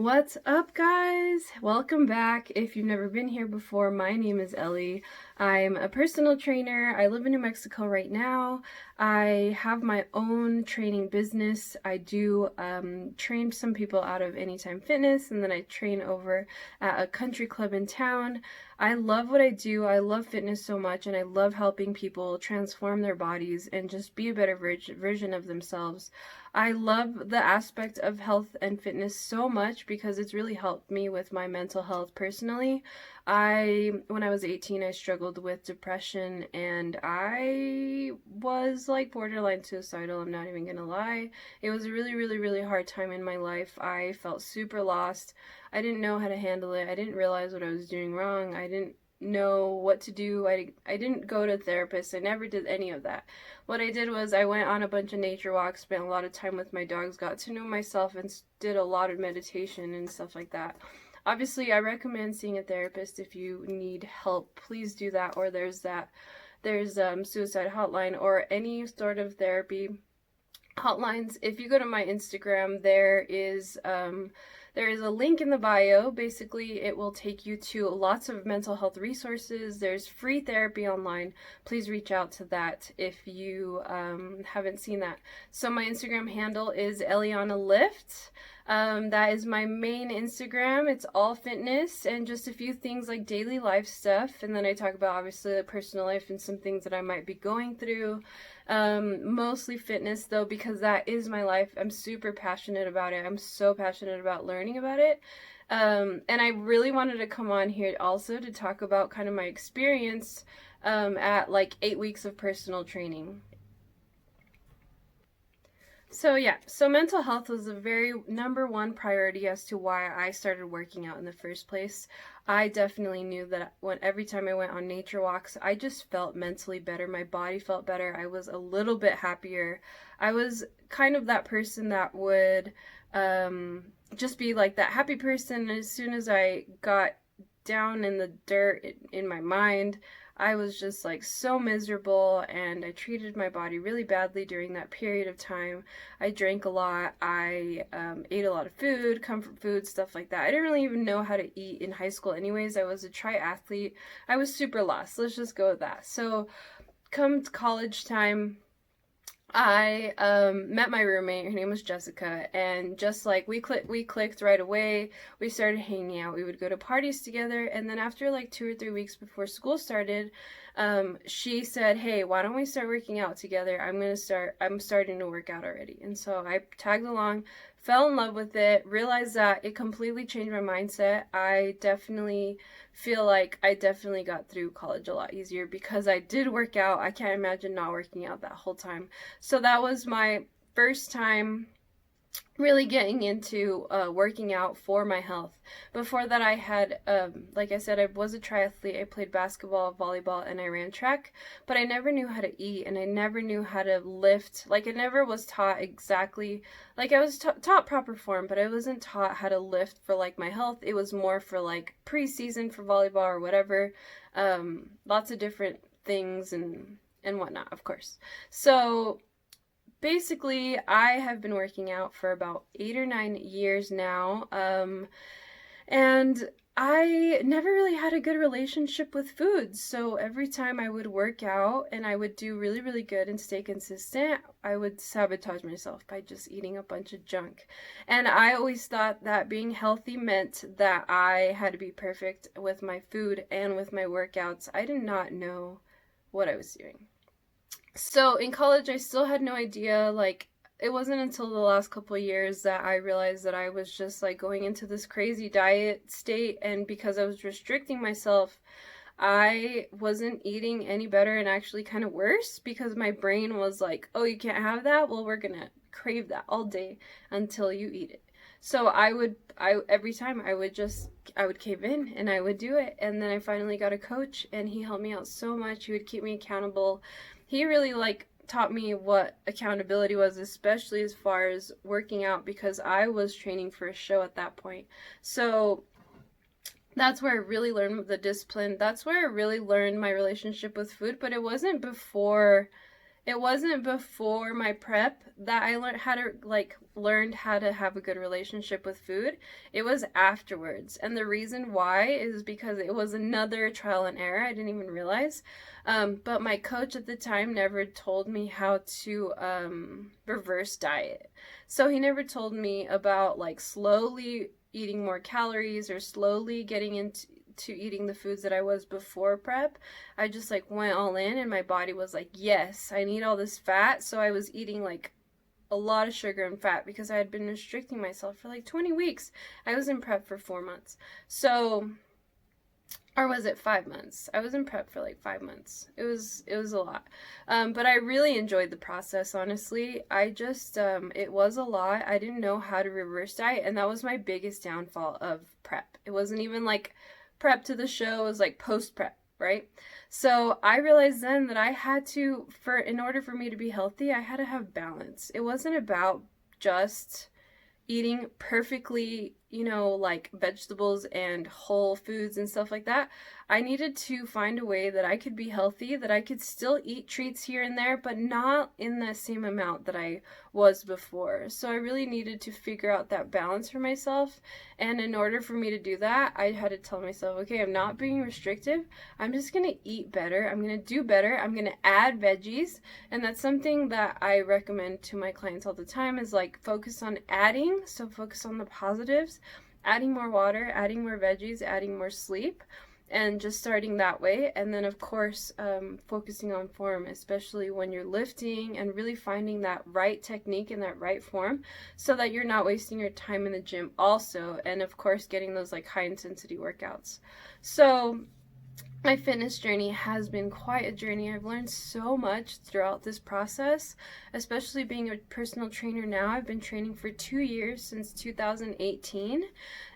What's up, guys? Welcome back. If you've never been here before, my name is Ellie. I'm a personal trainer. I live in New Mexico right now. I have my own training business. I do train some people out of Anytime Fitness, and then I train over at a country club in town. I love what I do. I love fitness so much, and I love helping people transform their bodies and just be a better version of themselves. I love the aspect of health and fitness so much because it's really helped me with my mental health personally. When I was 18, I struggled with depression and I was like borderline suicidal. I'm not even gonna lie. It was a really, really, really hard time in my life. I felt super lost. I didn't know how to handle it. I didn't realize what I was doing wrong. I didn't know what to do. I didn't go to a therapist. I never did any of that. What I did was I went on a bunch of nature walks, spent a lot of time with my dogs, got to know myself, and did a lot of meditation and stuff like that. Obviously, I recommend seeing a therapist if you need help. Please do that. Or there's suicide hotline or any sort of therapy hotlines. If you go to my Instagram, there is a link in the bio. Basically, it will take you to lots of mental health resources. There's free therapy online. Please reach out to that if you haven't seen that. So my Instagram handle is Eliana Lift. That is my main Instagram. It's all fitness and just a few things like daily life stuff. And then I talk about obviously the personal life and some things that I might be going through. Mostly fitness though, because that is my life. I'm super passionate about it. I'm so passionate about learning about it. And I really wanted to come on here also to talk about kind of my experience at like 8 weeks of personal training. So mental health was a very number one priority as to why I started working out in the first place. I definitely knew that every time I went on nature walks, I just felt mentally better. My body felt better. I was a little bit happier. I was kind of that person that would just be like that happy person. As soon as I got down in the dirt in my mind, I was just like so miserable and I treated my body really badly during that period of time. I drank a lot. I ate a lot of food, comfort food, stuff like that. I didn't really even know how to eat in high school anyways. I was a triathlete. I was super lost. Let's just go with that. So come college time, I met my roommate. Her name was Jessica, and just like we clicked right away. We started hanging out. We would go to parties together, and then after like 2 or 3 weeks before school started, she said, "Hey, why don't we start working out together? I'm starting to work out already." And so I tagged along, fell in love with it, realized that it completely changed my mindset. I definitely feel like I definitely got through college a lot easier because I did work out. I can't imagine not working out that whole time. So that was my first time really getting into working out for my health. Before that, I had, like I said, I was a triathlete. I played basketball, volleyball, and I ran track, but I never knew how to eat and I never knew how to lift. Like, I never was taught exactly, like, I was taught proper form, but I wasn't taught how to lift for like my health. It was more for like preseason for volleyball or whatever. Lots of different things and whatnot, of course. So basically, I have been working out for about 8 or 9 years now, and I never really had a good relationship with food. So every time I would work out and I would do really, really good and stay consistent, I would sabotage myself by just eating a bunch of junk. And I always thought that being healthy meant that I had to be perfect with my food and with my workouts. I did not know what I was doing. So in college, I still had no idea. Like, it wasn't until the last couple of years that I realized that I was just like going into this crazy diet state. And because I was restricting myself, I wasn't eating any better and actually kind of worse because my brain was like, oh, you can't have that? Well, we're gonna crave that all day until you eat it. So every time I would cave in and I would do it. And then I finally got a coach and he helped me out so much. He would keep me accountable. He really like taught me what accountability was, especially as far as working out because I was training for a show at that point. So that's where I really learned the discipline. That's where I really learned my relationship with food, but it wasn't before It wasn't before my prep that I learned how to have a good relationship with food. It was afterwards. And the reason why is because it was another trial and error. I didn't even realize. But my coach at the time never told me how to reverse diet. So he never told me about like slowly eating more calories or slowly getting into eating the foods that I was before prep. I just like went all in and my body was like, yes, I need all this fat. So I was eating like a lot of sugar and fat because I had been restricting myself for like 20 weeks. I was in prep for 4 months. So, or was it 5 months? I was in prep for like 5 months. It was a lot. But I really enjoyed the process, honestly. I just, it was a lot. I didn't know how to reverse diet. And that was my biggest downfall of prep. It wasn't even like prep to the show, it was like post prep, right? So I realized then that I had to, in order for me to be healthy, I had to have balance. It wasn't about just eating perfectly, like vegetables and whole foods and stuff like that. I needed to find a way that I could be healthy, that I could still eat treats here and there, but not in the same amount that I was before. So I really needed to figure out that balance for myself. And in order for me to do that, I had to tell myself, okay, I'm not being restrictive. I'm just going to eat better. I'm going to do better. I'm going to add veggies. And that's something that I recommend to my clients all the time is like focus on adding. So focus on the positives, adding more water, adding more veggies, adding more sleep, and just starting that way. And then of course focusing on form, especially when you're lifting, and really finding that right technique and that right form so that you're not wasting your time in the gym also. And of course getting those like high intensity workouts. So my fitness journey has been quite a journey. I've learned so much throughout this process, especially being a personal trainer now. I've been training for 2 years, since 2018.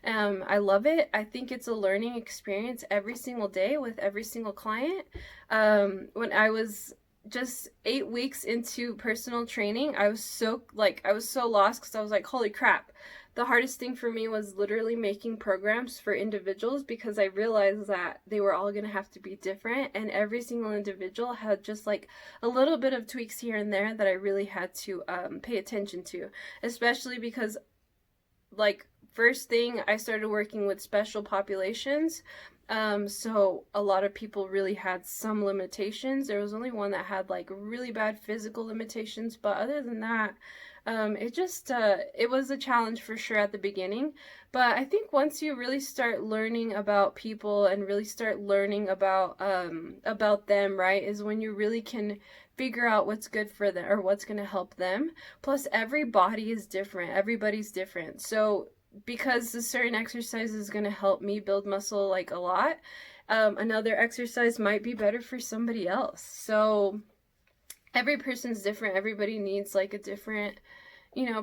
I love it. I think it's a learning experience every single day with every single client. When I was just 8 weeks into personal training, I was so lost because I was like, holy crap. The hardest thing for me was literally making programs for individuals because I realized that they were all going to have to be different, and every single individual had just like a little bit of tweaks here and there that I really had to pay attention to, especially because like first thing I started working with special populations. So a lot of people really had some limitations. There was only one that had like really bad physical limitations, but other than that, it was a challenge for sure at the beginning. But I think once you really start learning about people and really start learning about them, right, is when you really can figure out what's good for them or what's going to help them. Plus every body is different. Everybody's different. So because a certain exercise is going to help me build muscle like a lot, another exercise might be better for somebody else. So every person's different. Everybody needs like a different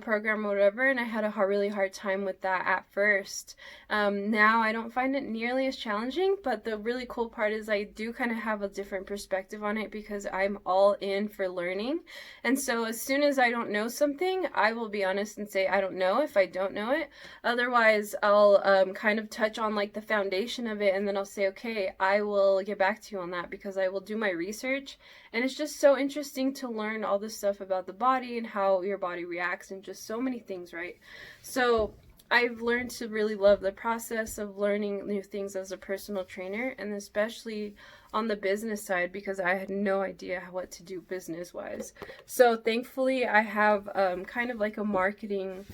program or whatever, and I had a really hard time with that at first. Now I don't find it nearly as challenging, but the really cool part is I do kind of have a different perspective on it because I'm all in for learning. And so as soon as I don't know something, I will be honest and say I don't know if I don't know it. Otherwise, I'll kind of touch on like the foundation of it, and then I'll say, okay, I will get back to you on that because I will do my research. And it's just so interesting to learn all this stuff about the body and how your body reacts and just so many things, right? So I've learned to really love the process of learning new things as a personal trainer, and especially on the business side because I had no idea what to do business-wise. So thankfully I have kind of like a marketing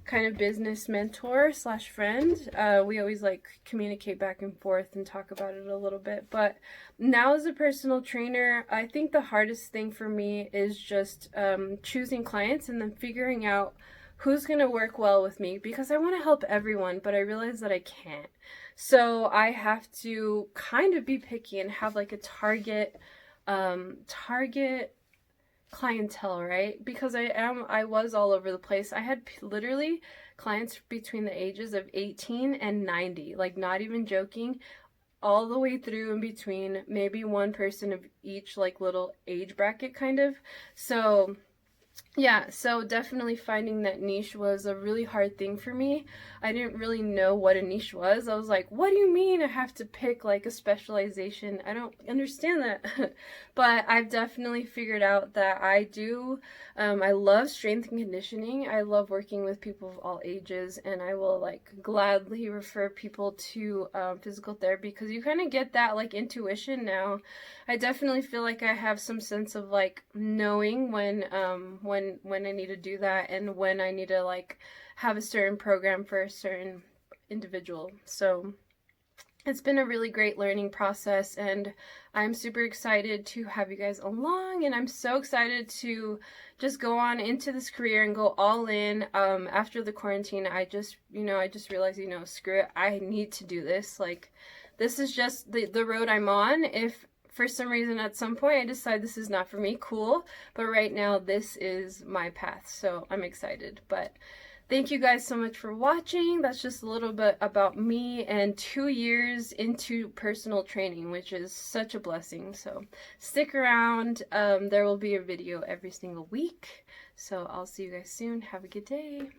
kind of business mentor slash friend. We always like communicate back and forth and talk about it a little bit. But now as a personal trainer, I think the hardest thing for me is just choosing clients and then figuring out who's going to work well with me, because I want to help everyone, but I realize that I can't. So I have to kind of be picky and have like a target clientele, right? Because I was all over the place. I had literally clients between the ages of 18 and 90, like not even joking, all the way through in between, maybe one person of each like little age bracket kind of. So Yeah, so definitely finding that niche was a really hard thing for me. I didn't really know what a niche was. I was like, what do you mean I have to pick like a specialization? I don't understand that. But I've definitely figured out that I do. I love strength and conditioning. I love working with people of all ages, and I will like gladly refer people to physical therapy because you kind of get that like intuition now. I definitely feel like I have some sense of like knowing when I need to do that and when I need to like have a certain program for a certain individual. So it's been a really great learning process, and I'm super excited to have you guys along, and I'm so excited to just go on into this career and go all in. After the quarantine, I just realized, screw it, I need to do this. Like, this is just the road I'm on. If for some reason at some point I decide this is not for me, cool, but right now this is my path, so I'm excited. But thank you guys so much for watching. That's just a little bit about me and 2 years into personal training, which is such a blessing. So stick around. There will be a video every single week. So I'll see you guys soon. Have a good day.